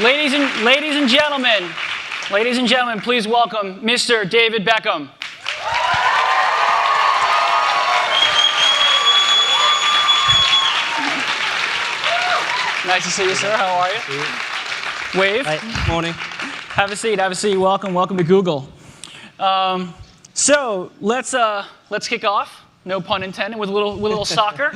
Ladies and gentlemen, please welcome Mr. David Beckham. Nice to see you, sir. How are you? Wave. Hey, morning. Have a seat. Welcome to Google. So let's kick off. No pun intended. With a little soccer,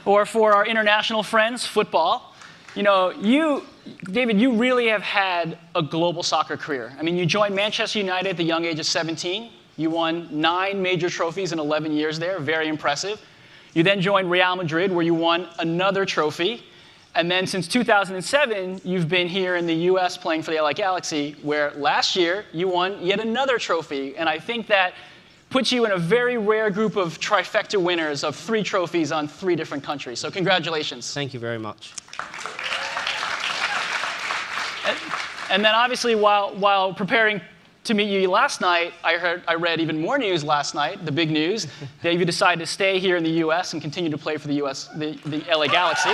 or for our international friends, football. You know, David, you really have had a global soccer career. I mean, you joined Manchester United at the young age of 17. You won 9 major trophies in 11 years there. Very impressive. You then joined Real Madrid, where you won another trophy. And then since 2007, you've been here in the US playing for the LA Galaxy, where last year you won yet another trophy. And I think that puts you in a very rare group of trifecta winners of 3 trophies on 3 different countries. So congratulations. Thank you very much. And then obviously while preparing to meet you last night, I read even more news last night, the big news, that you decided to stay here in the US and continue to play for the LA Galaxy.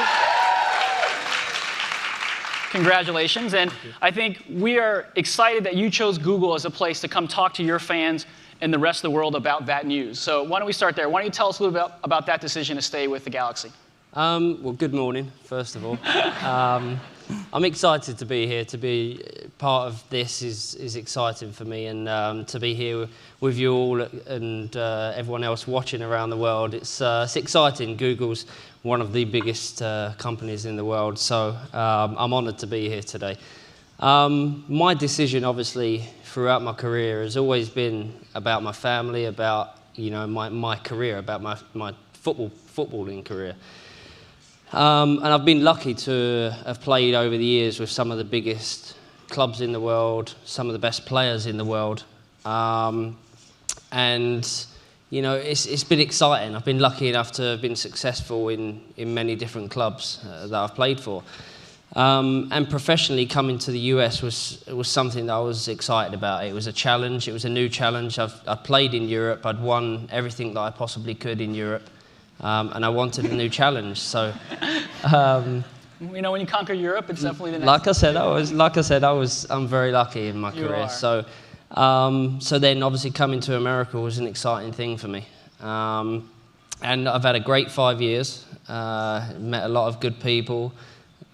Congratulations. And I think we are excited that you chose Google as a place to come talk to your fans and the rest of the world about that news. So why don't we start there? Why don't you tell us a little bit about that decision to stay with the Galaxy? Well, good morning, first of all. I'm excited to be here. To be part of this is exciting for me, and to be here with you all and everyone else watching around the world. It's exciting. Google's one of the biggest companies in the world, so I'm honoured to be here today. My decision, obviously, throughout my career has always been about my family, about my career, about my footballing career. And I've been lucky to have played over the years with some of the biggest clubs in the world, some of the best players in the world. And it's been exciting. I've been lucky enough to have been successful in many different clubs that I've played for. And professionally coming to the US was something that I was excited about. It was a challenge. It was a new challenge. I'd played in Europe. I'd won everything that I possibly could in Europe. And I wanted a new challenge. So, when you conquer Europe, it's definitely the next. I'm very lucky in my career. So, so then obviously coming to America was an exciting thing for me. And I've had a great 5 years. Met a lot of good people,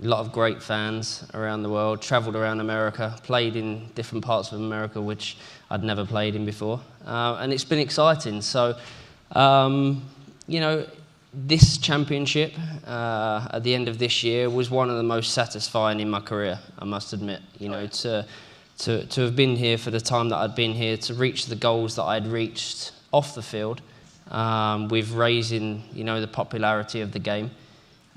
a lot of great fans around the world. Travelled around America, played in different parts of America which I'd never played in before, and it's been exciting. So, this championship at the end of this year was one of the most satisfying in my career, I must admit. To have been here for the time that I'd been here, to reach the goals that I'd reached off the field, with raising, the popularity of the game.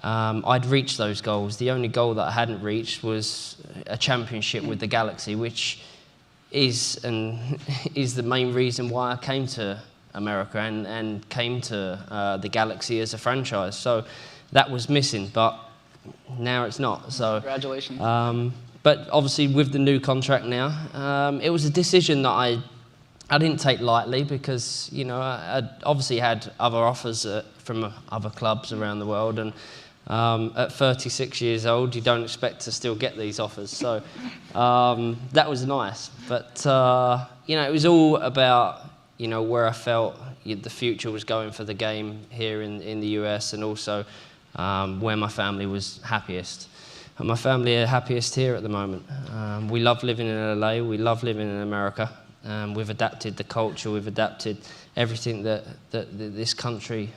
I'd reached those goals. The only goal that I hadn't reached was a championship with the Galaxy, which is the main reason why I came to America and came to the Galaxy as a franchise. So that was missing, but now it's not. So congratulations. But obviously with the new contract now, it was a decision that I didn't take lightly, because I obviously had other offers from other clubs around the world, and at 36 years old, you don't expect to still get these offers. So that was nice, but it was all about where I felt the future was going for the game here in the US, and also where my family was happiest. And my family are happiest here at the moment. We love living in LA, we love living in America. We've adapted the culture, we've adapted everything that this country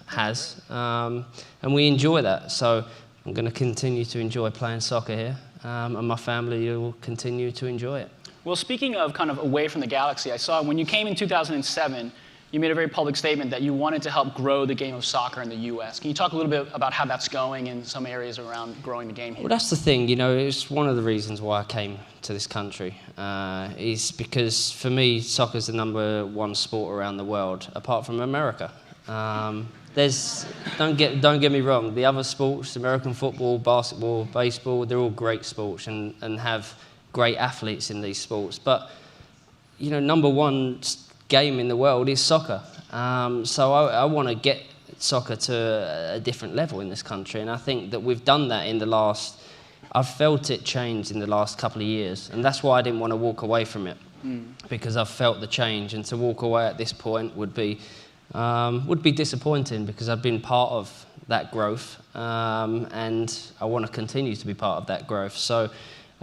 has, and we enjoy that. So I'm going to continue to enjoy playing soccer here, and my family will continue to enjoy it. Well, speaking of kind of away from the Galaxy, I saw when you came in 2007, you made a very public statement that you wanted to help grow the game of soccer in the US. Can you talk a little bit about how that's going in some areas around growing the game here? Well, that's the thing, it's one of the reasons why I came to this country, is because for me, soccer's the #1 sport around the world, apart from America. Don't get me wrong, the other sports, American football, basketball, baseball, they're all great sports and have great athletes in these sports, but #1 game in the world is soccer. So I want to get soccer to a different level in this country, and I think that we've done that in the last I've felt it change in the last couple of years, and that's why I didn't want to walk away from it, because I've felt the change, and to walk away at this point would be disappointing, because I've been part of that growth, and I want to continue to be part of that growth. So,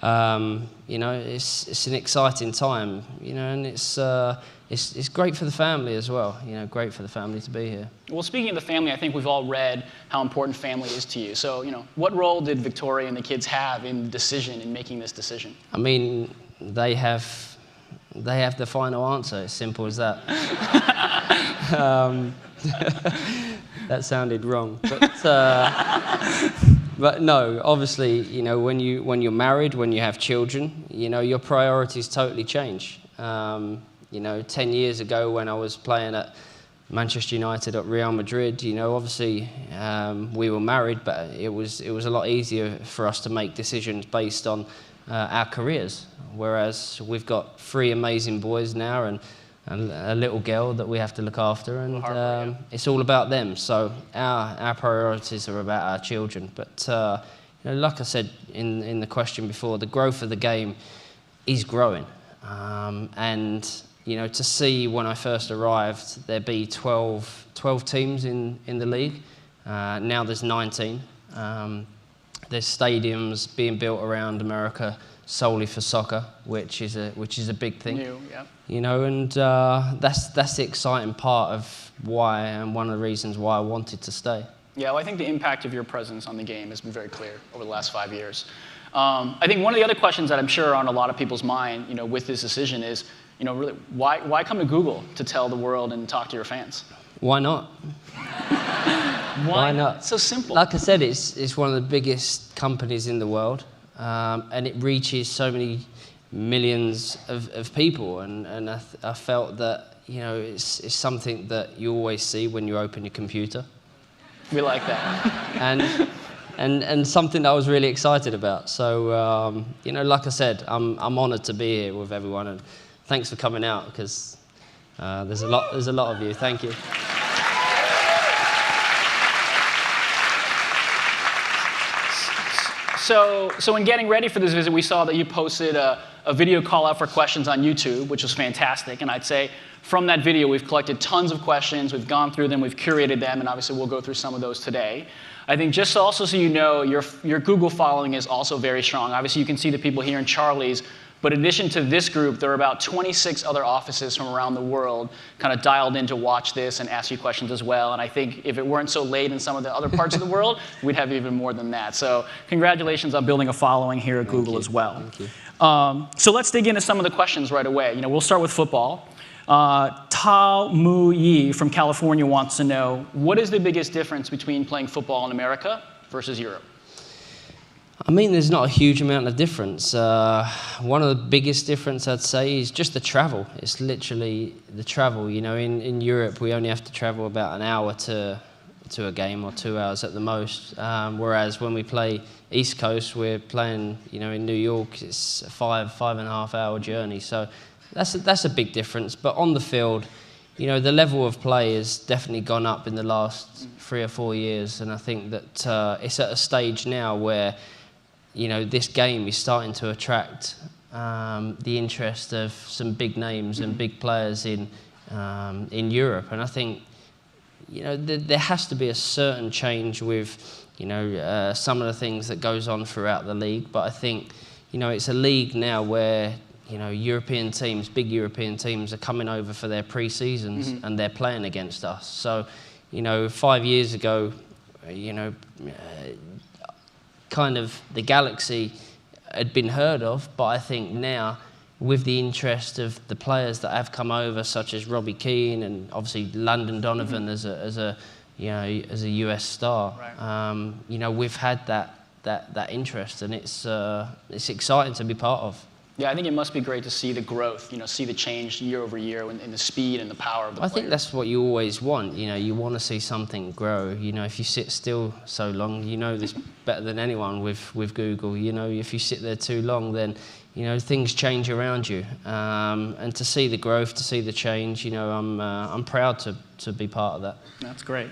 you know, it's an exciting time, you know, and it's great for the family as well, you know, great for the family to be here. Well, speaking of the family, I think we've all read how important family is to you. So, you know, what role did Victoria and the kids have in the decision, in making this decision? I mean, they have the final answer, as simple as that. That sounded wrong, but no, obviously, you know, when you're married, when you have children, you know, your priorities totally change. You know, 10 years ago when I was playing at Manchester United at Real Madrid, you know, obviously we were married, but it was a lot easier for us to make decisions based on our careers. Whereas we've got 3 amazing boys now and a little girl that we have to look after, and it's all about them. So our priorities are about our children. But you know, like I said in the question before, the growth of the game is growing, and you know, to see when I first arrived there be 12 teams in the league. Now there's 19. There's stadiums being built around America solely for soccer, which is a big thing. New, yeah. You know, and that's the exciting part of why, and one of the reasons why I wanted to stay. Yeah, well, I think the impact of your presence on the game has been very clear over the last 5 years. I think one of the other questions that I'm sure are on a lot of people's mind, you know, with this decision is, you know, really, why come to Google to tell the world and talk to your fans? Why not? Why not? It's so simple. Like I said, it's one of the biggest companies in the world, and it reaches so many millions of people, and I felt that, you know, it's something that you always see when you open your computer. We like that. and something that I was really excited about. So you know, like I said, I'm honoured to be here with everyone, and thanks for coming out, because there's a lot of you. Thank you. So in getting ready for this visit, we saw that you posted a video call out for questions on YouTube, which was fantastic. And I'd say from that video, we've collected tons of questions. We've gone through them. We've curated them. And obviously, we'll go through some of those today. I think just also so you know, your Google following is also very strong. Obviously, you can see the people here in Charlie's. But in addition to this group, there are about 26 other offices from around the world kind of dialed in to watch this and ask you questions as well. And I think if it weren't so late in some of the other parts of the world, we'd have even more than that. So congratulations on building a following here at Google as well. Thank you. So let's dig into some of the questions right away. You know, we'll start with football. Tao Mu Yi from California wants to know, what is the biggest difference between playing football in America versus Europe? I mean, there's not a huge amount of difference. One of the biggest difference, I'd say, is just the travel. It's literally the travel. You know, in Europe, we only have to travel about an hour to a game, or 2 hours at the most. Whereas when we play East Coast, we're playing, you know, in New York, it's a 5.5 hour journey. So that's a big difference. But on the field, you know, the level of play has definitely gone up in the last 3 or 4 years. And I think that it's at a stage now where, you know, this game is starting to attract the interest of some big names and big players in Europe. And I think, you know, there has to be a certain change with, you know, some of the things that goes on throughout the league. But I think, you know, it's a league now where, you know, European teams, big European teams, are coming over for their pre-seasons and they're playing against us. So, you know, 5 years ago, you know, kind of the Galaxy had been heard of, but I think now, with the interest of the players that have come over, such as Robbie Keane and obviously Landon Donovan as a US star, right. You know, we've had that interest, and it's exciting to be part of. Yeah, I think it must be great to see the growth, you know, see the change year over year in the speed and the power of the players. I think that's what you always want. You know, you want to see something grow. You know, if you sit still so long, you know this better than anyone with Google. You know, if you sit there too long, then, you know, things change around you. And to see the growth, to see the change, you know, I'm proud to be part of that. That's great.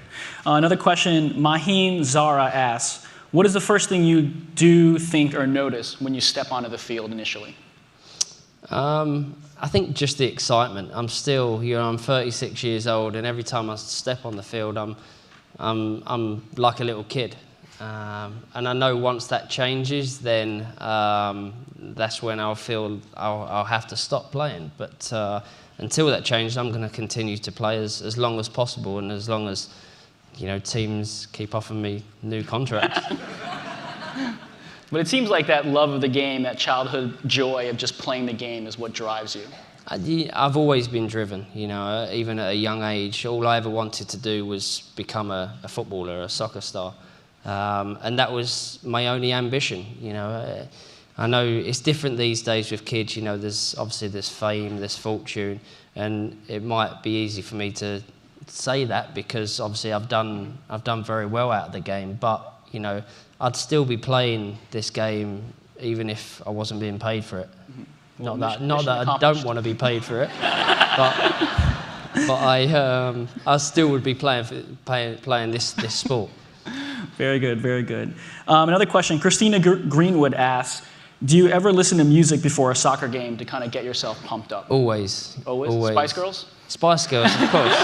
Another question, Mahim Zara asks, what is the first thing you do, think, or notice when you step onto the field initially? I think just the excitement. I'm still, I'm 36 years old, and every time I step on the field, I'm like a little kid. And I know once that changes, then that's when I'll feel I'll have to stop playing. But until that changes, I'm going to continue to play as long as possible, and as long as teams keep offering me new contracts. But it seems like that love of the game, that childhood joy of just playing the game is what drives you. I've always been driven, even at a young age. All I ever wanted to do was become a footballer, a soccer star. And that was my only ambition, I know it's different these days with kids, there's fame, there's fortune, and it might be easy for me to say that because obviously I've done very well out of the game, but, I'd still be playing this game even if I wasn't being paid for it. Well, not that I don't want to be paid for it, but I still would be playing this sport. Very good, very good. Another question, Christina Greenwood asks, do you ever listen to music before a soccer game to kind of get yourself pumped up? Always. Always? Spice Girls? Spice Girls, of course.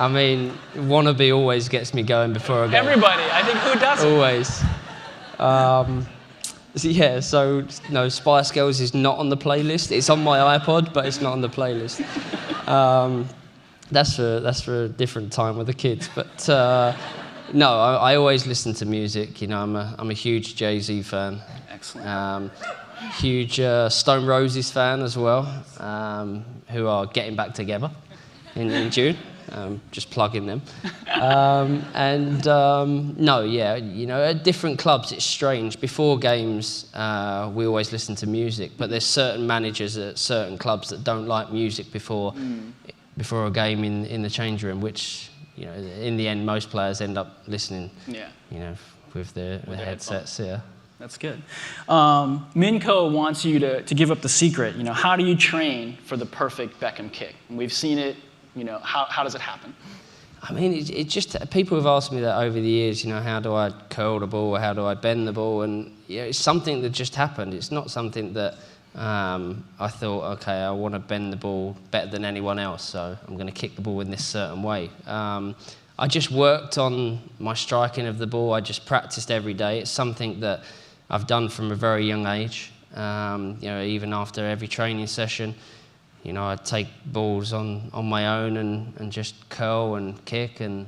I mean, Wannabe always gets me going before a game. Everybody, I think, who doesn't? Always. So no, Spice Girls is not on the playlist. It's on my iPod, but it's not on the playlist. That's for a different time with the kids. But no, I always listen to music. I'm a huge Jay-Z fan. Excellent. Huge Stone Roses fan as well, who are getting back together in June. Just plugging them. At different clubs it's strange. Before games, we always listen to music, but there's certain managers at certain clubs that don't like music before a game in the change room, which in the end most players end up listening. Yeah. With their headsets. Yeah. That's good. Minko wants you to give up the secret. How do you train for the perfect Beckham kick? And we've seen it. How does it happen? I mean, it just, people have asked me that over the years, how do I curl the ball, or how do I bend the ball, and it's something that just happened. It's not something that I thought, okay, I want to bend the ball better than anyone else, so I'm going to kick the ball in this certain way. I just worked on my striking of the ball. I just practiced every day. It's something that I've done from a very young age. Even after every training session, I'd take balls on my own and just curl and kick and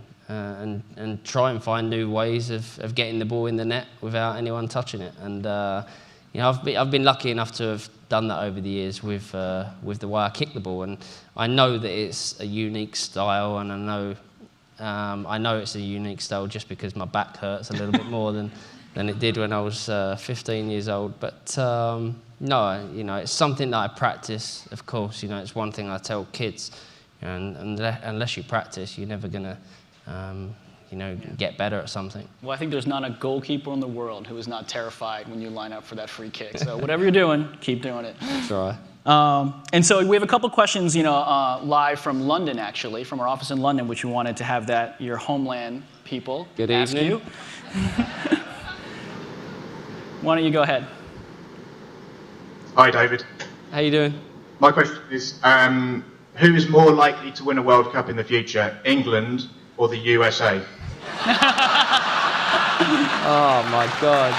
try and find new ways of getting the ball in the net without anyone touching it. And I've been lucky enough to have done that over the years with the way I kick the ball. And I know that it's a unique style, and I know it's a unique style just because my back hurts a little bit more than it did when I was 15 years old. But no, it's something that I practice, of course. It's one thing I tell kids, and unless you practice, you're never going to, get better at something. Well, I think there's not a goalkeeper in the world who is not terrified when you line up for that free kick. So whatever you're doing, keep doing it. Try. And so we have a couple questions, live from London, actually, from our office in London, which we wanted to have your homeland people ask you. Why don't you go ahead? Hi, David. How you doing? My question is, who is more likely to win a World Cup in the future, England or the USA? Oh, my God.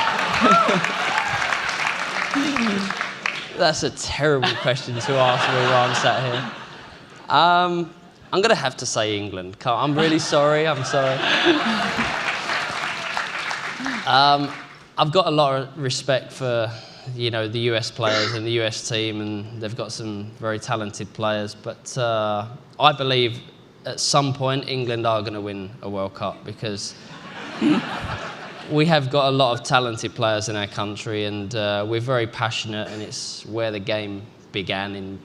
That's a terrible question to ask me while I'm sat here. I'm going to have to say England. I'm really sorry. I'm sorry. I've got a lot of respect for, the US players and the US team, and they've got some very talented players. But I believe at some point England are going to win a World Cup because we have got a lot of talented players in our country, and we're very passionate, and it's where the game began.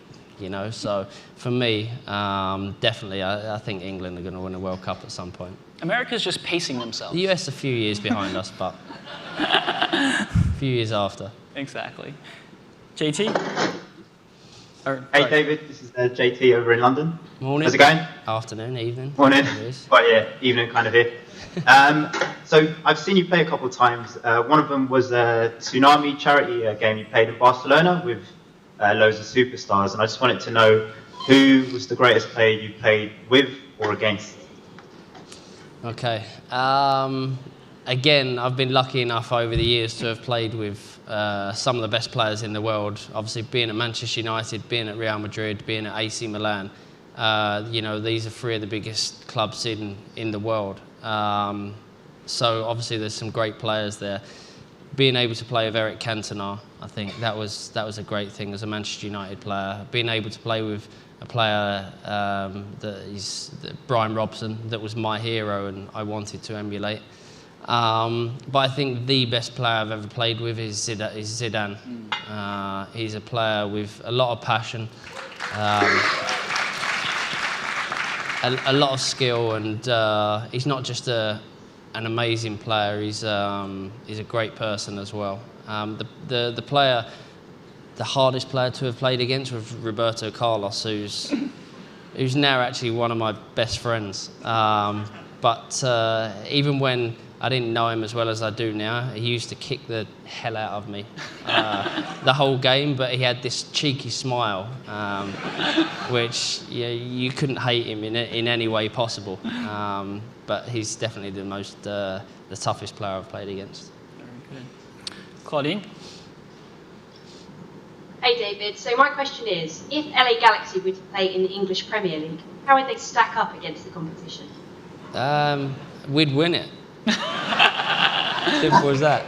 So for me, definitely, I think England are going to win a World Cup at some point. America's just pacing themselves. The US a few years behind us, but a few years after. Exactly. JT? Hey, David, this is JT over in London. Morning. How's it going? Afternoon, evening. Morning. Well, yeah, evening kind of here. So I've seen you play a couple of times. One of them was a Tsunami charity game you played in Barcelona with loads of superstars, and I just wanted to know who was the greatest player you played with or against? Okay. Again, I've been lucky enough over the years to have played with some of the best players in the world. Obviously, being at Manchester United, being at Real Madrid, being at AC Milan. You know, these are three of the biggest clubs in the world. So obviously, there's some great players there. Being able to play with Eric Cantona, I think that was a great thing as a Manchester United player. Being able to play with a player Brian Robson, that was my hero and I wanted to emulate. But I think the best player I've ever played with is Zidane. He's a player with a lot of passion, a lot of skill, and he's not just an amazing player. He's a great person as well. The player, the hardest player to have played against was Roberto Carlos, who's now actually one of my best friends. But even when I didn't know him as well as I do now, he used to kick the hell out of me the whole game, but he had this cheeky smile, which you couldn't hate him in any way possible. But he's definitely the toughest player I've played against. Very good. Claudine? Hey David, so my question is, if LA Galaxy were to play in the English Premier League, how would they stack up against the competition? We'd win it. Simple as that.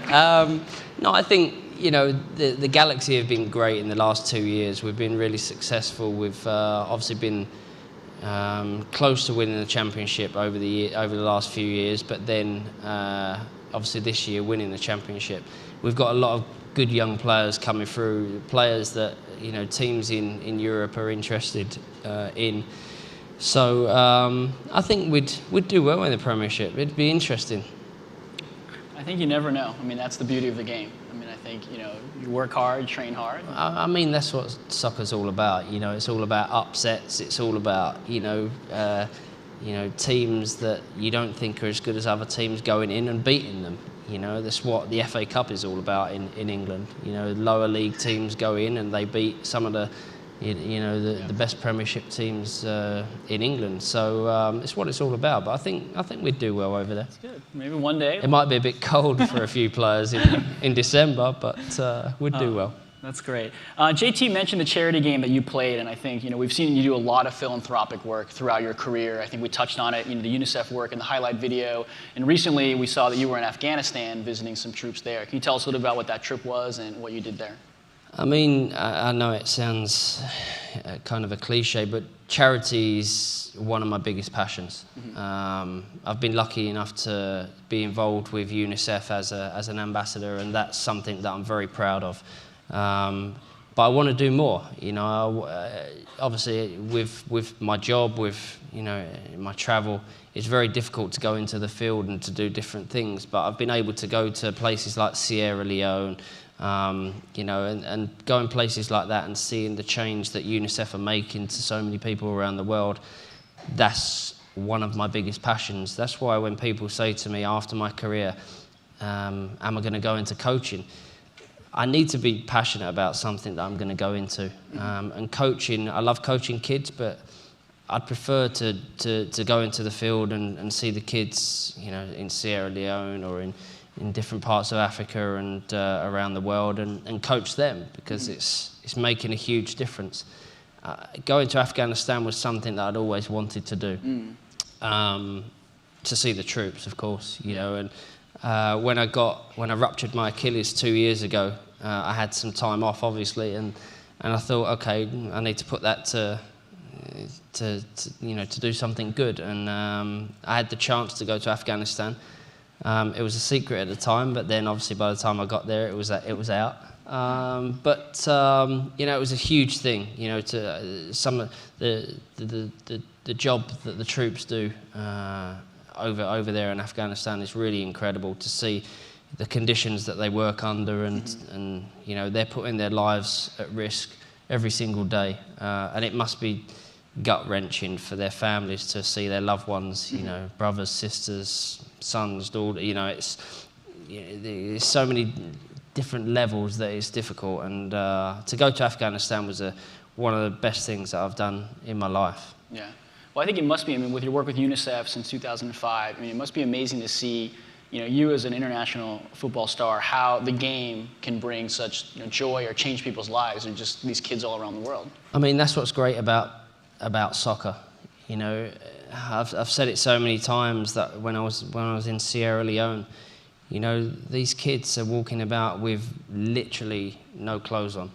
No, I think, you know, the Galaxy have been great in the last 2 years. We've been really successful. We've obviously been close to winning the championship over the last few years, but then obviously this year winning the championship. We've got a lot of good young players coming through, players that, you know, teams in Europe are interested in. So I think we'd do well in the Premiership. It'd be interesting. I think you never know. I mean, that's the beauty of the game. I mean, I think, you know, you work hard, train hard. I mean, that's what soccer's all about. You know, it's all about upsets. It's all about, you know, teams that you don't think are as good as other teams going in and beating them. You know, that's what the FA Cup is all about in England. You know, lower league teams go in and they beat some of the the best Premiership teams in England. So it's what it's all about. But I think we'd do well over there. That's good. Maybe one day. It might be a bit cold for a few players in December, but we'd do well. That's great. JT mentioned the charity game that you played, and I think, you know, we've seen you do a lot of philanthropic work throughout your career. I think we touched on it, you know, the UNICEF work in the highlight video, and recently we saw that you were in Afghanistan visiting some troops there. Can you tell us a little about what that trip was and what you did there? I mean, I know it sounds kind of a cliche, but charity is one of my biggest passions. Mm-hmm. I've been lucky enough to be involved with UNICEF as an ambassador, and that's something that I'm very proud of. But I want to do more. You know, obviously with my job, with, you know, my travel, it's very difficult to go into the field and to do different things. But I've been able to go to places like Sierra Leone. You know, and going places like that and seeing the change that UNICEF are making to so many people around the world, that's one of my biggest passions. That's why when people say to me after my career, am I going to go into coaching? I need to be passionate about something that I'm going to go into. And coaching, I love coaching kids, but I'd prefer to go into the field and see the kids, you know, in Sierra Leone or in different parts of Africa and around the world and coach them, because it's making a huge difference. Going to Afghanistan was something that I'd always wanted to do, to see the troops, of course, you know. And when I ruptured my Achilles 2 years ago, I had some time off, obviously, and I thought, okay, I need to put that to do something good. And I had the chance to go to Afghanistan. It was a secret at the time, but then obviously by the time I got there, it was out. But you know, it was a huge thing. You know, to some of the job that the troops do over there in Afghanistan is really incredible. To see the conditions that they work under, and you know, they're putting their lives at risk every single day, and it must be gut-wrenching for their families to see their loved ones, you know, brothers, sisters, sons, daughter. You know, there's so many different levels that it's difficult. And to go to Afghanistan was one of the best things that I've done in my life. Yeah. Well, I think it must be, I mean, with your work with UNICEF since 2005, I mean, it must be amazing to see, you know, you as an international football star, how the game can bring such, you know, joy or change people's lives, or just these kids all around the world. I mean, that's what's great about soccer. You know, I've said it so many times that when I was in Sierra Leone, you know, these kids are walking about with literally no clothes on.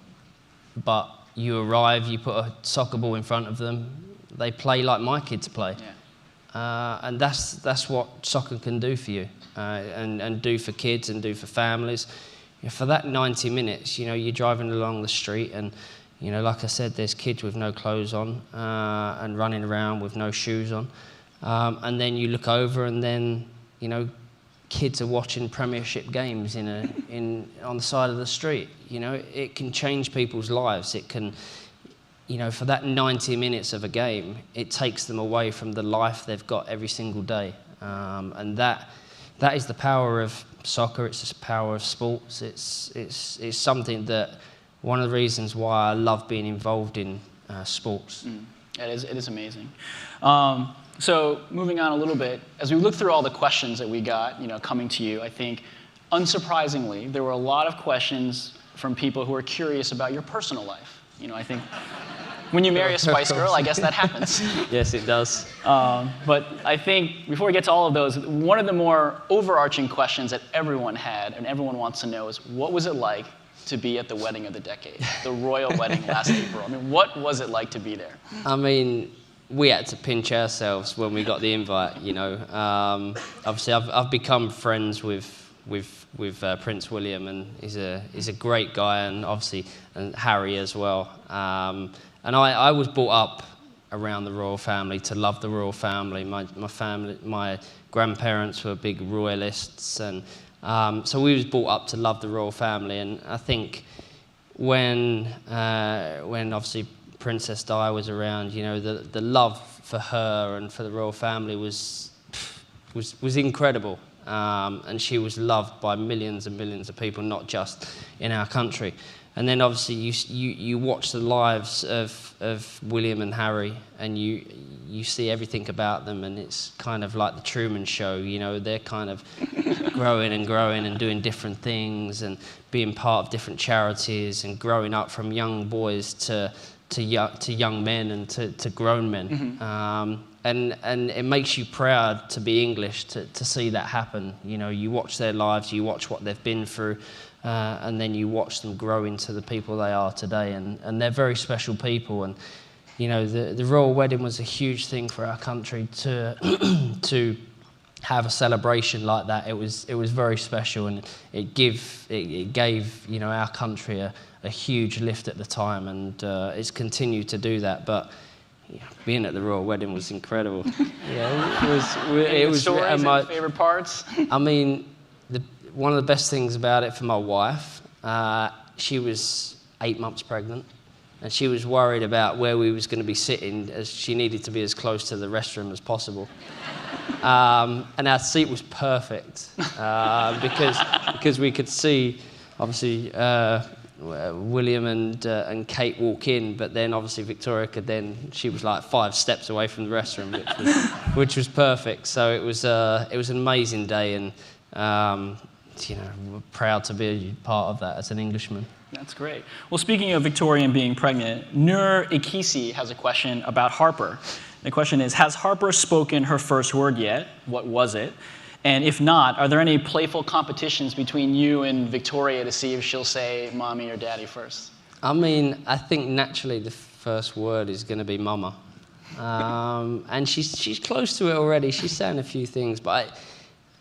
But you arrive, you put a soccer ball in front of them, they play like my kids play. Yeah. And that's what soccer can do for you, and do for kids and do for families. You know, for that 90 minutes, you know, you're driving along the street and, you know, like I said, there's kids with no clothes on and running around with no shoes on. And then you look over and then, you know, kids are watching Premiership games on the side of the street. You know, it can change people's lives. It can, you know, for that 90 minutes of a game, it takes them away from the life they've got every single day. And that is the power of soccer. It's the power of sports. It's something that, one of the reasons why I love being involved in sports. It is amazing. So moving on a little bit, as we look through all the questions that we got, you know, coming to you, I think, unsurprisingly, there were a lot of questions from people who are curious about your personal life. You know, I think when you marry a Spice Girl, I guess that happens. Yes, it does. But I think before we get to all of those, one of the more overarching questions that everyone had and everyone wants to know is, what was it like to be at the wedding of the decade, the royal wedding last April? I mean, what was it like to be there? I mean, we had to pinch ourselves when we got the invite, you know. Obviously, I've become friends with Prince William, and he's a great guy, and obviously and Harry as well. And I was brought up around the royal family, to love the royal family. My grandparents were big royalists, and so we was brought up to love the royal family. And I think when obviously Princess Di was around, you know, the love for her and for the royal family was incredible. And she was loved by millions and millions of people, not just in our country. And then obviously you watch the lives of William and Harry, and you see everything about them, and it's kind of like the Truman Show. You know, they're kind of growing and doing different things and being part of different charities and growing up from young boys to young men and to grown men. Mm-hmm. And it makes you proud to be English, to see that happen. You know, you watch their lives, you watch what they've been through, and then you watch them grow into the people they are today. And they're very special people. And, you know, the royal wedding was a huge thing for our country to have a celebration like that. It was very special, and it gave you know, our country a huge lift at the time, and it's continued to do that. But yeah, being at the royal wedding was incredible. Yeah, it was. Stories and my favorite parts. I mean, one of the best things about it for my wife, she was 8 months pregnant, and she was worried about where we was going to be sitting, as she needed to be as close to the restroom as possible. And our seat was perfect because we could see, obviously, William and Kate walk in, but then obviously Victoria she was like 5 steps away from the restroom, which was perfect. So it was an amazing day, and you know, we're proud to be part of that as an Englishman. That's great. Well, speaking of Victoria and being pregnant, Nur Ikisi has a question about Harper. The question is, has Harper spoken her first word yet? What was it? And if not, are there any playful competitions between you and Victoria to see if she'll say mommy or daddy first? I mean, I think naturally the first word is going to be mama. And she's close to it already. She's saying a few things, but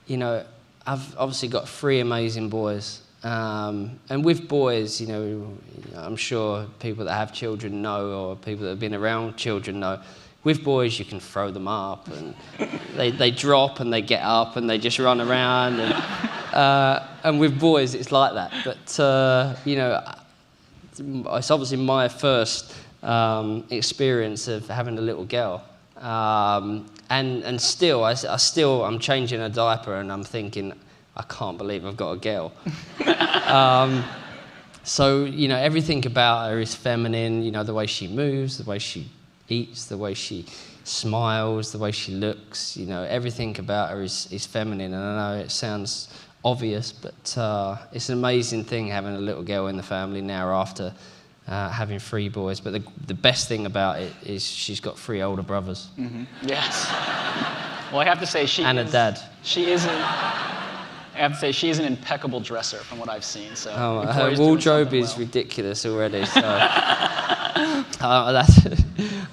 you know, I've obviously got 3 amazing boys. And with boys, you know, I'm sure people that have children know, or people that have been around children know, with boys you can throw them up, and they drop and they get up and they just run around. And with boys it's like that. But, you know, it's obviously my first experience of having a little girl. And still, I'm changing a diaper and I'm thinking, I can't believe I've got a girl. So, you know, everything about her is feminine, you know, the way she moves, the way she eats, the way she smiles, the way she looks, you know, everything about her is feminine. And I know it sounds obvious, but it's an amazing thing having a little girl in the family now after having 3 boys. But the best thing about it is she's got 3 older brothers. Mm-hmm. Yes. Well, I have to say and a dad. I have to say she is an impeccable dresser from what I've seen. So her wardrobe is ridiculous already. So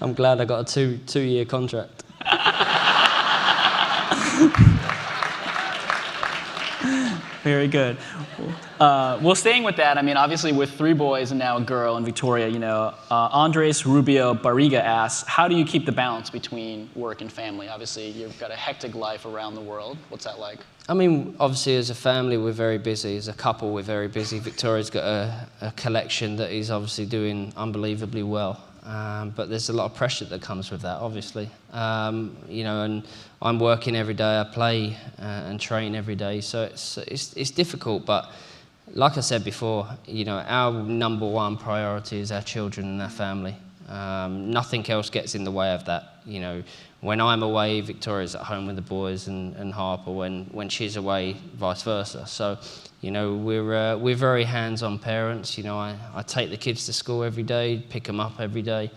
I'm glad I got a two-year contract. Very good. Well, staying with that, I mean, obviously with 3 boys and now a girl in Victoria, you know, Andres Rubio Barriga asks, how do you keep the balance between work and family? Obviously, you've got a hectic life around the world. What's that like? I mean, obviously, as a family, we're very busy. As a couple, we're very busy. Victoria's got a collection that is obviously doing unbelievably well. But there's a lot of pressure that comes with that, obviously. You know, and I'm working every day. I play and train every day, so it's difficult. But like I said before, you know, our number 1 priority is our children and our family. Nothing else gets in the way of that. You know, when I'm away, Victoria's at home with the boys, and Harper when she's away, vice versa. So, you know, we're very hands-on parents. You know, I take the kids to school every day, pick them up every day.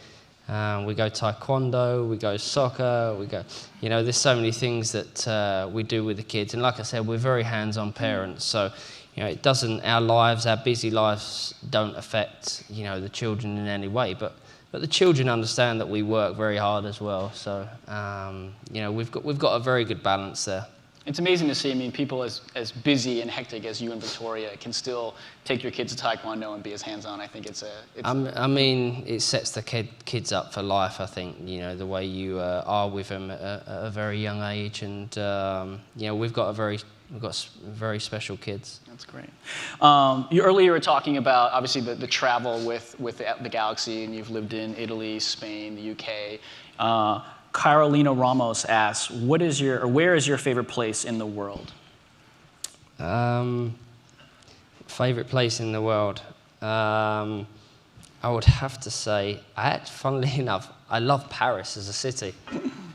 We go taekwondo, we go soccer, we go. You know, there's so many things that we do with the kids. And like I said, we're very hands-on parents. So, you know, it doesn't. Our busy lives, don't affect, you know, the children in any way. But the children understand that we work very hard as well. So, you know, we've got a very good balance there. It's amazing to see. I mean, people as busy and hectic as you and Victoria can still take your kids to taekwondo and be as hands-on. I think I mean, it sets the kids up for life. I think, you know, the way you are with them at a very young age, and you know, we've got very special kids. That's great. You earlier were talking about obviously the travel with the Galaxy, and you've lived in Italy, Spain, the UK. Carolina Ramos asks, where is your favorite place in the world? Favorite place in the world? I would have to say, funnily enough, I love Paris as a city,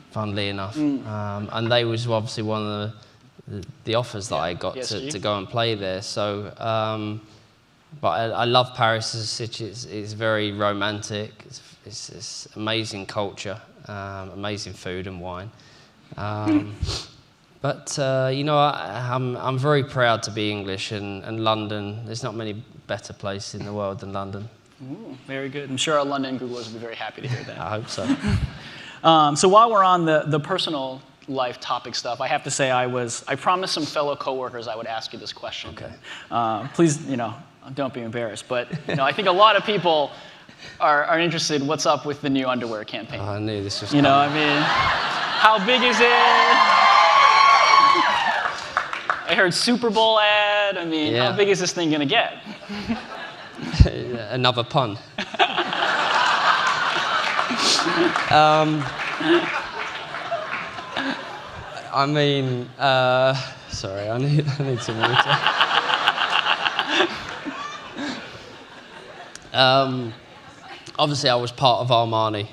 funnily enough. And they was obviously one of the offers that I got to go and play there. So, but I love Paris as a city. It's very romantic. It's amazing culture. Amazing food and wine, but you know, I'm very proud to be English, and London. There's not many better place in the world than London. Ooh, very good. I'm sure our London Googlers will be very happy to hear that. I hope so. So while we're on the personal life topic stuff, I have to say I promised some fellow coworkers I would ask you this question. Okay. Please, you know, don't be embarrassed. But you know, I think a lot of people are interested. What's up with the new underwear campaign? I knew this was. You know, I mean, how big is it? I heard Super Bowl ad. I mean, how big is this thing gonna get? Another pun. I mean, sorry, I need some water. Obviously, I was part of Armani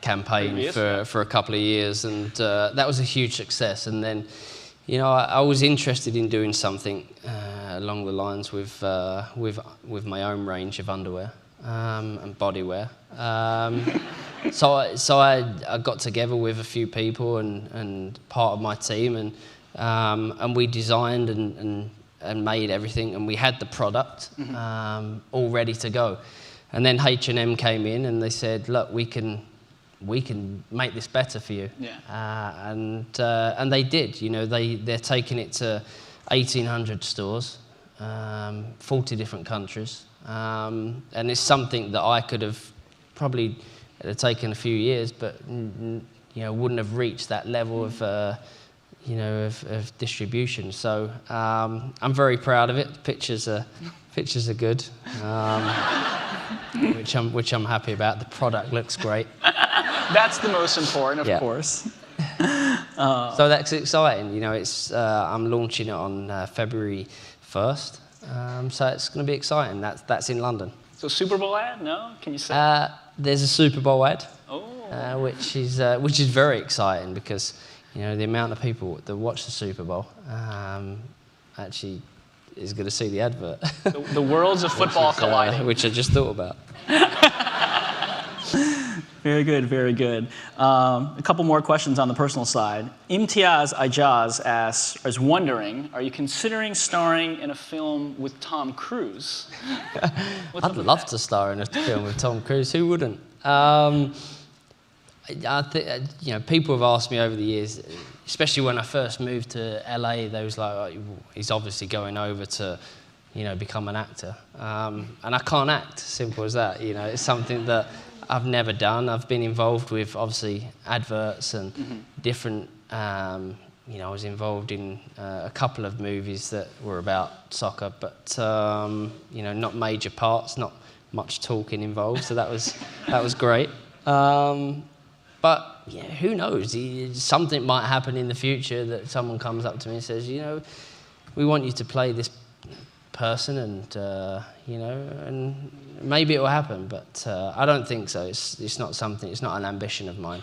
campaign for a couple of years, and that was a huge success. And then, you know, I was interested in doing something along the lines with my own range of underwear and bodywear. So I got together with a few people and part of my team, and we designed and made everything, and we had the product all ready to go. And then H&M came in and they said, look, we can make this better for you. Yeah. And they did. You know, they're taking it to 1,800 stores, 40 different countries, and it's something that I could have probably taken a few years, but you know, wouldn't have reached that level of you know, of distribution. So I'm very proud of it. Pictures are good, which I'm happy about. The product looks great. That's the most important, of Yeah. course. So that's exciting. You know, it's I'm launching it on February 1st. So it's going to be exciting. That's in London. So Super Bowl ad? No? Can you say? There's a Super Bowl ad, Oh. which is very exciting because you know the amount of people that watch the Super Bowl actually is going to see the advert. The worlds of football colliding. Which I just thought about. Very good, very good. A couple more questions on the personal side. Imtiaz Ijaz is wondering, are you considering starring in a film with Tom Cruise? I'd love to star in a film with Tom Cruise. Who wouldn't? I think you know, people have asked me over the years, especially when I first moved to LA. They was like, oh, he's obviously going over to, you know, become an actor, and I can't act. Simple as that. You know, it's something that I've never done. I've been involved with obviously adverts and different. You know, I was involved in a couple of movies that were about soccer, but you know, not major parts, not much talking involved. So that was great. But yeah, who knows? Something might happen in the future that someone comes up to me and says, you know, we want you to play this person, and you know, and maybe it will happen, but I don't think so. It's not something. It's not an ambition of mine.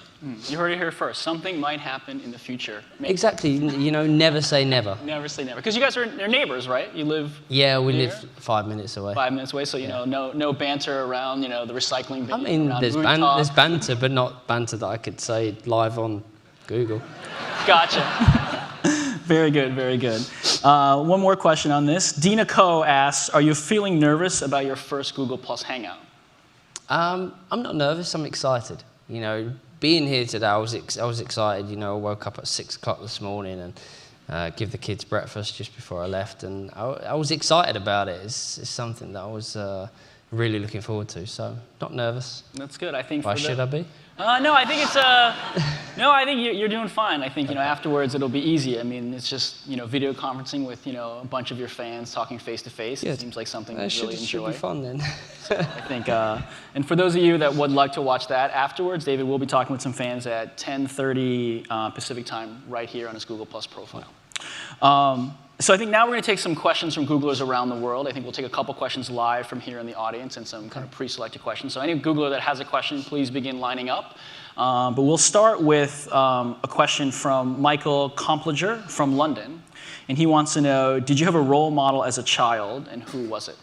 You heard it here first. Something might happen in the future. Maybe. Exactly. You know, never say never. Never say never. Because you guys are neighbors, right? You live. Yeah, we near? live 5 minutes away. 5 minutes away, so you know, no banter around, you know, the recycling bin. I mean, around there's food talk. there's banter, but not banter that I could say live on Google. Gotcha. Very good, very good. One more question on this. Dina Ko asks, are you feeling nervous about your first Google Plus Hangout? I'm not nervous. I'm excited. You know, being here today, I was excited. You know, I woke up at 6 o'clock this morning and give the kids breakfast just before I left, and I was excited about it. It's something that I was really looking forward to. So, not nervous. That's good. I think. Why should I be? No, I think it's no, I think you're doing fine. I think, you know, afterwards it'll be easy. I mean, it's just, you know, video conferencing with, you know, a bunch of your fans talking face to face. It seems like something you really enjoy. Should be fun then. So I think, and for those of you that would like to watch that afterwards, David will be talking with some fans at 10:30 Pacific time right here on his Google Plus profile. So I think now we're going to take some questions from Googlers around the world. I think we'll take a couple questions live from here in the audience and some kind of pre-selected questions. So any Googler that has a question, please begin lining up. But we'll start with a question from Michael Complager from London. And he wants to know, did you have a role model as a child, and who was it?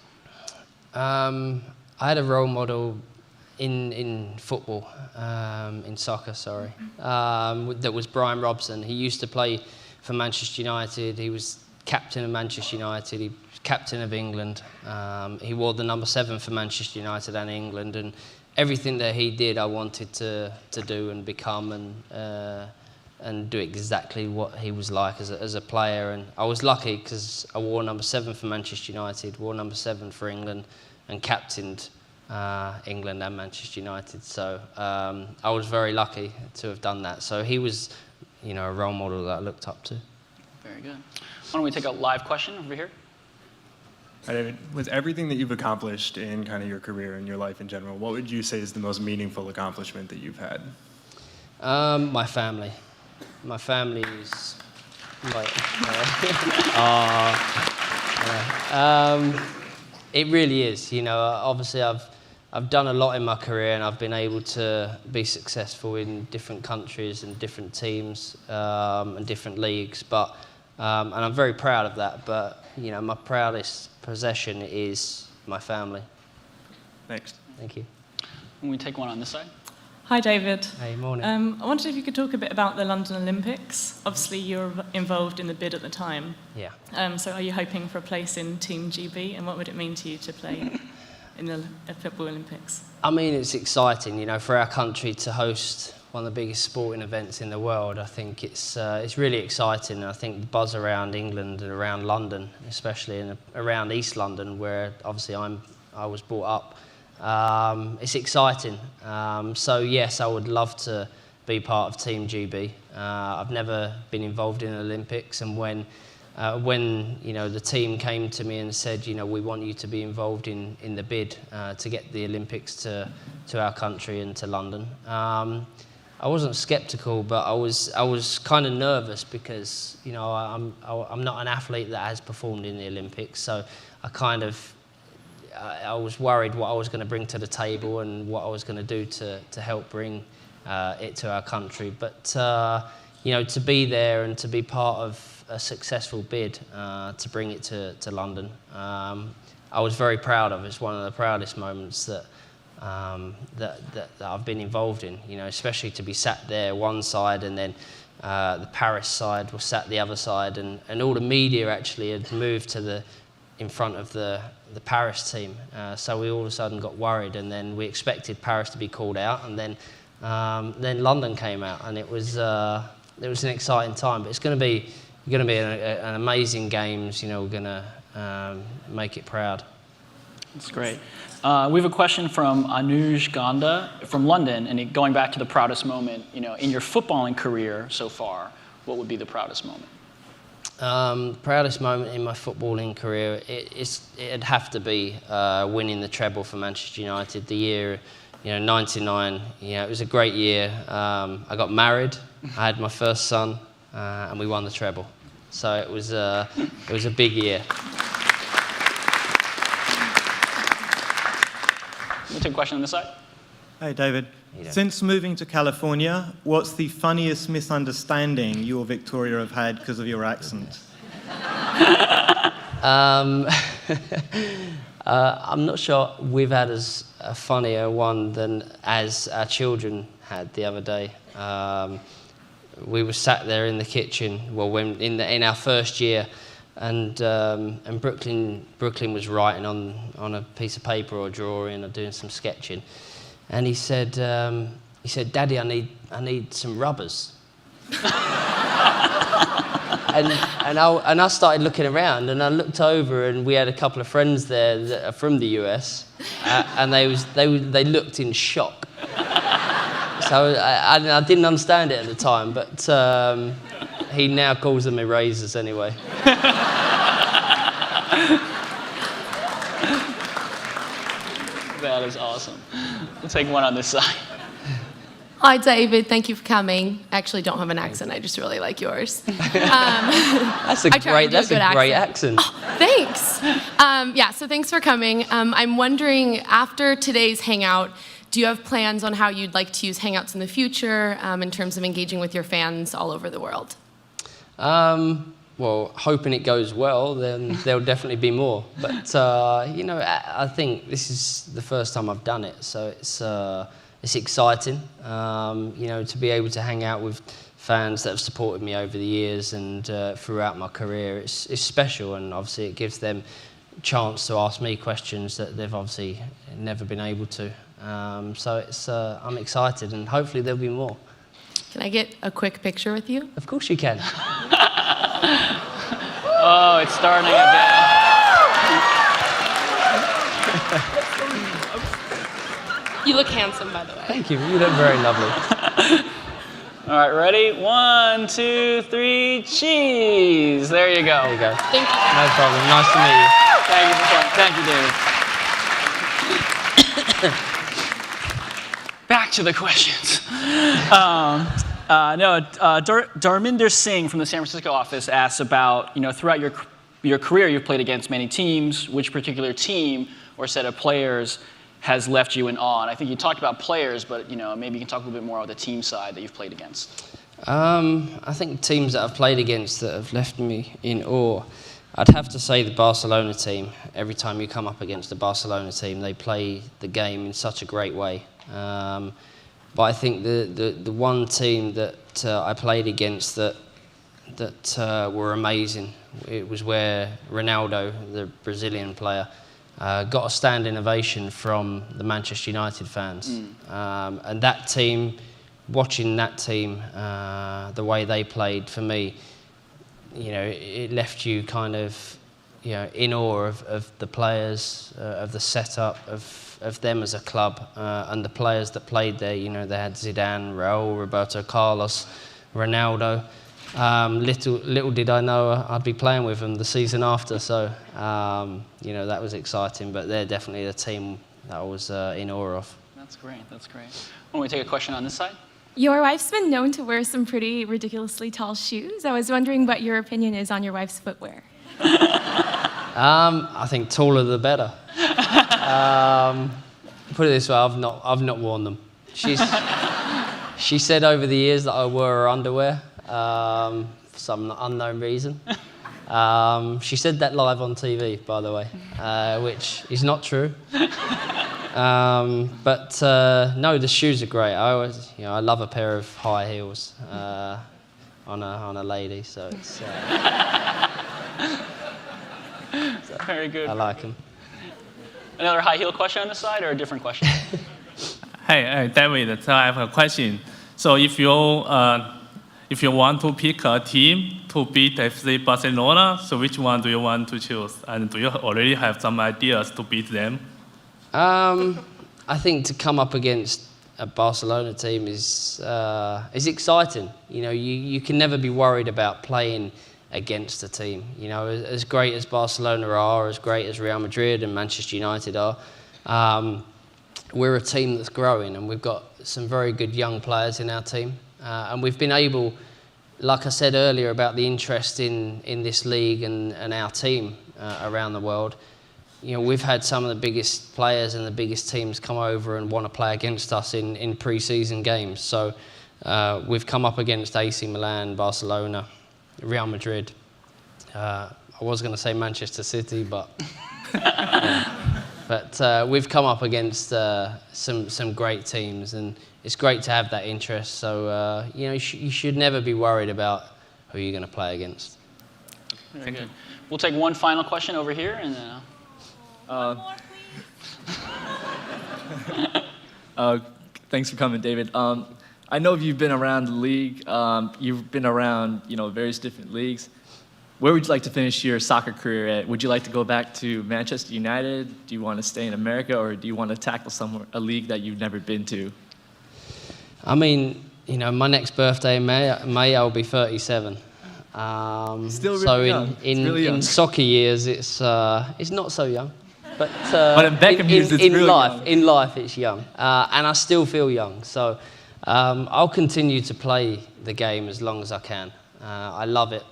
I had a role model in football, in soccer, sorry, that was Brian Robson. He used to play for Manchester United. He was captain of Manchester United. He was captain of England. He wore the number 7 for Manchester United and England. And everything that he did, I wanted to do and become and do exactly what he was like as a player. And I was lucky because I wore number 7 for Manchester United, wore number 7 for England, and captained England and Manchester United. So I was very lucky to have done that. So he was, you know, a role model that I looked up to. Very good. Why don't we take a live question over here? Hi, David. With everything that you've accomplished in kind of your career and your life in general, what would you say is the most meaningful accomplishment that you've had? My family. My family is like, it really is. You know, obviously I've done a lot in my career, and I've been able to be successful in different countries and different teams and different leagues. But and I'm very proud of that. But you know, my proudest possession is my family. Thanks. Thank you. Can we take one on this side? Hi, David. Hey, morning. I wondered if you could talk a bit about the London Olympics. Obviously, you were involved in the bid at the time. Yeah. So are you hoping for a place in Team GB, and what would it mean to you to play in the Football Olympics? I mean, it's exciting, you know, for our country to host one of the biggest sporting events in the world. I think it's really exciting. And I think the buzz around England and around London, especially and around East London, where obviously I was brought up, it's exciting. So yes, I would love to be part of Team GB. I've never been involved in the Olympics, and when you know, the team came to me and said, you know, we want you to be involved in the bid to get the Olympics to our country and to London. I wasn't skeptical, but I was kind of nervous because, you know, I'm not an athlete that has performed in the Olympics, so I was worried what I was going to bring to the table and what I was going to do to help bring it to our country. But you know, to be there and to be part of a successful bid to bring it to London, I was very proud of. It's one of the proudest moments that I've been involved in. You know, especially to be sat there one side and then the Paris side was sat the other side, and all the media actually had moved to in front of the Paris team. So we all of a sudden got worried, and then we expected Paris to be called out, and then London came out, and it was an exciting time. But it's going to be an amazing games. You know, we're going to make it proud. That's great. We have a question from Anuj Ganda from London, and going back to the proudest moment, you know, in your footballing career so far, what would be the proudest moment? Proudest moment in my footballing career, it'd have to be winning the treble for Manchester United. The year, you know, '99. You know, it was a great year. I got married, I had my first son, and we won the treble. So it was a big year. Let me take a question on this side. Hey, David. Since moving to California, what's the funniest misunderstanding you or Victoria have had because of your accent? I'm not sure we've had as a funnier one than as our children had the other day. We were sat there in the kitchen, well, in our first year, and Brooklyn was writing on a piece of paper or drawing or doing some sketching. And he said, "Daddy, I need some rubbers." and I started looking around, and I looked over, and we had a couple of friends there that are from the US, and they looked in shock. So I didn't understand it at the time, but he now calls them erasers anyway. That is awesome. We'll take one on this side. Hi, David. Thank you for coming. I actually don't have an accent. I just really like yours. That's a great accent. Oh, thanks. Yeah, so thanks for coming. I'm wondering, after today's Hangout, do you have plans on how you'd like to use Hangouts in the future in terms of engaging with your fans all over the world? Well, hoping it goes well, then there'll definitely be more. But, you know, I think this is the first time I've done it, so it's exciting, you know, to be able to hang out with fans that have supported me over the years and throughout my career. It's special, and obviously it gives them a chance to ask me questions that they've obviously never been able to. So I'm excited, and hopefully there'll be more. Can I get a quick picture with you? Of course you can. Oh, it's starting again. You look handsome, by the way. Thank you. You look very lovely. All right, ready? 1, 2, 3, cheese. There you go. There you go. Thank you. No problem. Nice to meet you. Thank you for coming. Thank you, David. Back to the questions. Darminder Singh from the San Francisco office asks about, you know, throughout your career, you've played against many teams. Which particular team or set of players has left you in awe? And I think you talked about players, but, you know, maybe you can talk a little bit more about the team side that you've played against. I think teams that I've played against that have left me in awe, I'd have to say the Barcelona team. Every time you come up against the Barcelona team, they play the game in such a great way. But I think the one team that I played against that were amazing, it was where Ronaldo, the Brazilian player, got a standing ovation from the Manchester United fans. And that team, watching that team, the way they played, for me, you know, it left you kind of, you know, in awe of the players, of the setup, of them as a club, and the players that played there. You know, they had Zidane, Raúl, Roberto Carlos, Ronaldo. Little did I know I'd be playing with them the season after, so you know, that was exciting. But they're definitely the team that I was in awe of. That's great. That's great. Why don't we take a question on this side? Your wife's been known to wear some pretty ridiculously tall shoes. I was wondering what your opinion is on your wife's footwear. I think taller the better. Put it this way, I've not worn them. She said over the years that I wore her underwear for some unknown reason. She said that live on TV, by the way, which is not true. But no, the shoes are great. I love a pair of high heels on a lady, so it's. Very good. I like them. Another high heel question on the side, or a different question? Hey, David. So I have a question. So if you want to pick a team to beat FC Barcelona, so which one do you want to choose? And do you already have some ideas to beat them? I think to come up against a Barcelona team is exciting. You know, you can never be worried about playing against a team. You know, as great as Barcelona are, as great as Real Madrid and Manchester United are, we're a team that's growing, and we've got some very good young players in our team. And we've been able, like I said earlier about the interest in this league and our team around the world, you know, we've had some of the biggest players and the biggest teams come over and want to play against us in pre-season games. So we've come up against AC Milan, Barcelona, Real Madrid. I was going to say Manchester City, but we've come up against some great teams, and it's great to have that interest. So you know, you should never be worried about who you're going to play against. Very good. We'll take one final question over here, and then. Thanks for coming, David. I know you've been around the league. You've been around, various different leagues. Where would you like to finish your soccer career at? Would you like to go back to Manchester United? Do you want to stay in America, or do you want to tackle a league that you've never been to? I mean, my next birthday in May I'll be 37. Still really so young. in soccer years, it's not so young. But in Beckham years, it's really young. In life, it's young, and I still feel young. So I'll continue to play the game as long as I can. I love it.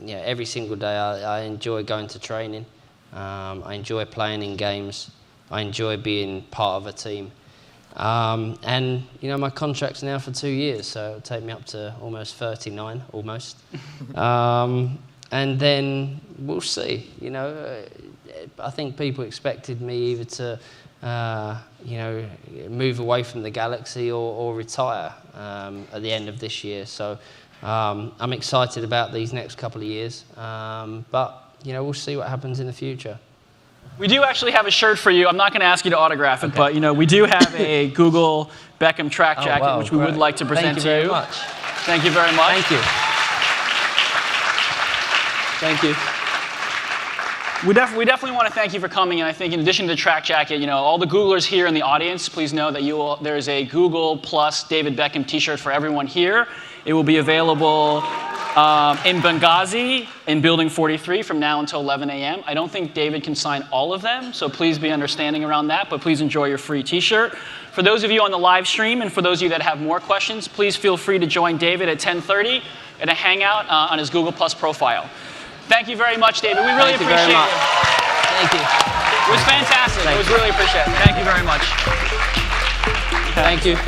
Every single day I enjoy going to training. I enjoy playing in games. I enjoy being part of a team. And my contract's now for 2 years, so it'll take me up to almost 39, almost. And then we'll see. I think people expected me either to, move away from the Galaxy or retire at the end of this year. So I'm excited about these next couple of years. But we'll see what happens in the future. We do actually have a shirt for you. I'm not going to ask you to autograph it, but we do have a Google Beckham track jacket, which we would like to present to you. Thank you very much. Thank you very much. Thank you. Thank you. We definitely want to thank you for coming, and I think in addition to the track jacket, all the Googlers here in the audience, please know that there's a Google Plus David Beckham t-shirt for everyone here. It will be available in Benghazi in Building 43 from now until 11 a.m. I don't think David can sign all of them, so please be understanding around that, but please enjoy your free t-shirt. For those of you on the live stream, and for those of you that have more questions, please feel free to join David at 10:30 at a hangout on his Google Plus profile. Thank you very much, David. We really appreciate it. Thank you. It was fantastic. It was really appreciated. Thank you very much. Thank you.